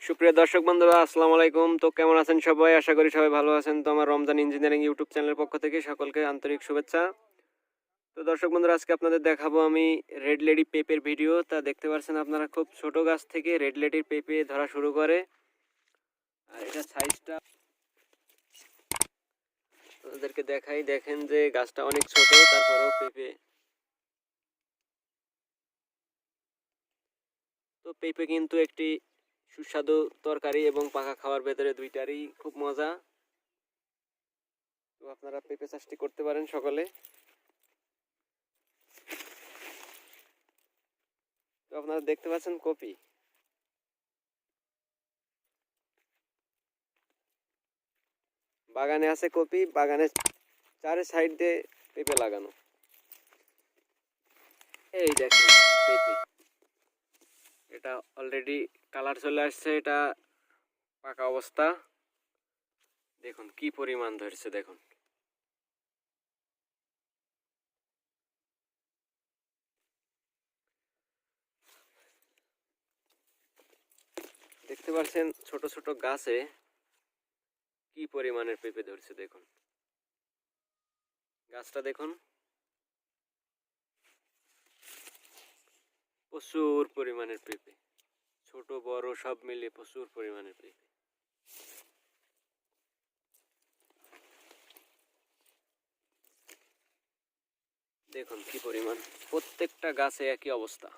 সুপ্রিয় দর্শক বন্ধুরা, আসসালামু আলাইকুম। তো কেমন আছেন সবাই? আশা করি সবাই ভালো আছেন। তো আমার রমজান ইঞ্জিনিয়ারিং ইউটিউব চ্যানেলের পক্ষ থেকে সকলকে আন্তরিক শুভেচ্ছা। তো দর্শক বন্ধুরা, আজকে আপনাদের দেখাবো আমি রেড লেডি পেঁপের ভিডিও। তা দেখতে পাচ্ছেন আপনারা, খুব ছোট গাছ থেকে রেড লেডির পেঁপে ধরা শুরু করে। আর এটা সাইজটা আপনাদেরকে দেখাই, দেখেন যে গাছটা অনেক ছোট, তারপরেও পেঁপে। তো পেঁপে কিন্তু একটি সুস্বাদু তরকারি এবং পাকা খাওয়ার ভেতরে দুইটারই খুব মজা। তো আপনারা পেঁপে চাষটি করতে পারেন সকলে। তো আপনারা দেখতে পাচ্ছেন কপি, বাগানে আছে কপি, বাগানের চারে সাইড দিয়ে পেঁপে লাগানো। এই দেখেন পেঁপে, এটা অলরেডি কালার চলে আসছে, এটা পাকা অবস্থা। দেখুন কি পরিমাণ ধরছে, দেখুন। দেখতে পাচ্ছেন ছোট ছোট গাছে কি পরিমাণের পেঁপে ধরছে, দেখুন গাছটা দেখুন, প্রচুর পরিমাণের পেঁপে, ছোট বড় সব মিলিয়ে প্রচুর পরিমাণের পেঁপে। দেখুন কি পরিমাণ, প্রত্যেকটা গাছে একই অবস্থা।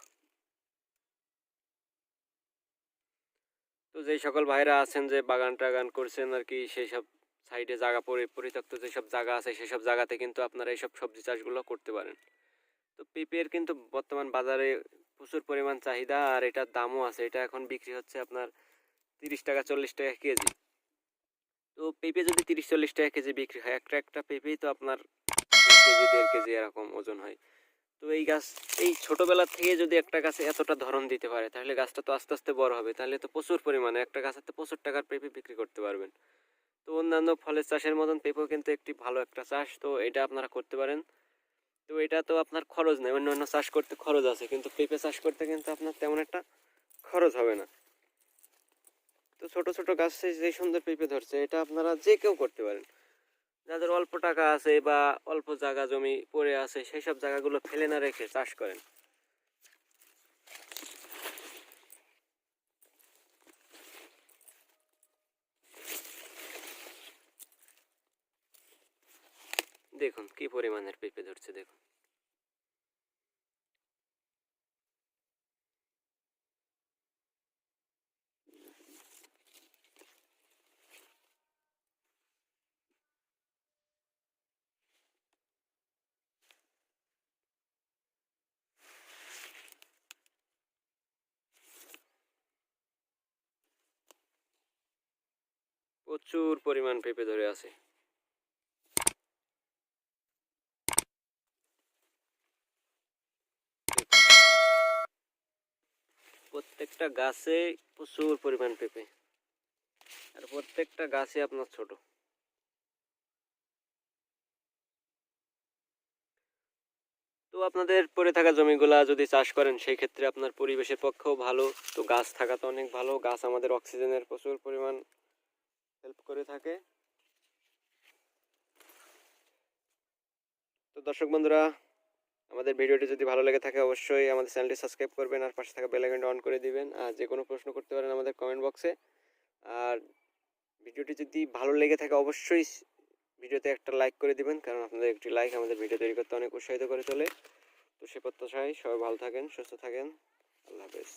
তো যেই সকল ভাইরা আছেন যে বাগান টাগান করছেন আর কি, সেই সব সাইডে জায়গা পরিত্যক্ত যেসব জায়গা আছে সেসব জায়গাতে কিন্তু আপনারা এইসব সবজি চাষগুলো করতে পারেন। তো পেঁপের কিন্তু বর্তমান বাজারে প্রচুর পরিমাণ চাহিদা, আর এটার দামও আছে। এটা এখন বিক্রি হচ্ছে আপনার 30 টাকা 40 টাকা কেজি। তো পেঁপে যদি 30-40 টাকা কেজি বিক্রি হয়, একটা একটা পেঁপেই তো আপনার 2 কেজি 1.5 কেজি এরকম ওজন হয়। তো এই গাছ, এই ছোটবেলা থেকে যদি একটা গাছে এতটা ধরন দিতে পারে, তাহলে গাছটা তো আস্তে আস্তে বড় হবে, তাহলে তো প্রচুর পরিমাণে একটা গাছেতে প্রচুর টাকার পেঁপে বিক্রি করতে পারবেন। তো অন্যান্য ফলের চাষের মতন পেঁপেও কিন্তু একটি ভালো একটা চাষ, তো এটা আপনারা করতে পারেন। তো এটা তো আপনার খরচ নেই, অন্যান্য চাষ করতে খরচ আছে, কিন্তু পেঁপে চাষ করতে কিন্তু আপনার তেমন একটা খরচ হবে না। তো ছোট ছোট গাছে যে সুন্দর পেঁপে ধরছে, এটা আপনারা যে কেউ করতে পারেন। যাদের অল্প টাকা আছে বা অল্প জায়গা জমি পড়ে আছে, সেই সব জায়গাগুলো ফেলে না রেখে চাষ করেন। দেখুন কি পরিমাণের পেঁপে ধরছে, দেখুন। প্রচুর পরিমাণ পেঁপে ধরে আছে। প্রত্যেকটা গাছে প্রচুর পরিমাণ পেঁপে, আর প্রত্যেকটা গাছে আপনার ছোট। তো আপনাদের পড়ে থাকা জমিগুলা যদি চাষ করেন, সেই ক্ষেত্রে আপনার পরিবেশের পক্ষেও ভালো। তো গাছ থাকা তো অনেক ভালো, গাছ আমাদের অক্সিজেনের প্রচুর পরিমাণ হেল্প করে থাকে। তো দর্শক বন্ধুরা, আমাদের ভিডিওটি যদি ভালো লেগে থাকে, অবশ্যই আমাদের চ্যানেলটি সাবস্ক্রাইব করবেন, আর পাশে থাকা বেল আইকনটি অন করে দিবেন। আর যে কোনো প্রশ্ন করতে পারেন আমাদের কমেন্ট বক্সে। আর ভিডিওটি যদি ভালো লেগে থাকে, অবশ্যই ভিডিওতে একটা লাইক করে দিবেন, কারণ আপনাদের একটি লাইক আমাদের ভিডিও তৈরি করতে অনেক উৎসাহিত করে তোলে। তো সে প্রত্যাশায় সবাই ভালো থাকেন, সুস্থ থাকেন। আল্লাহ হাফেজ।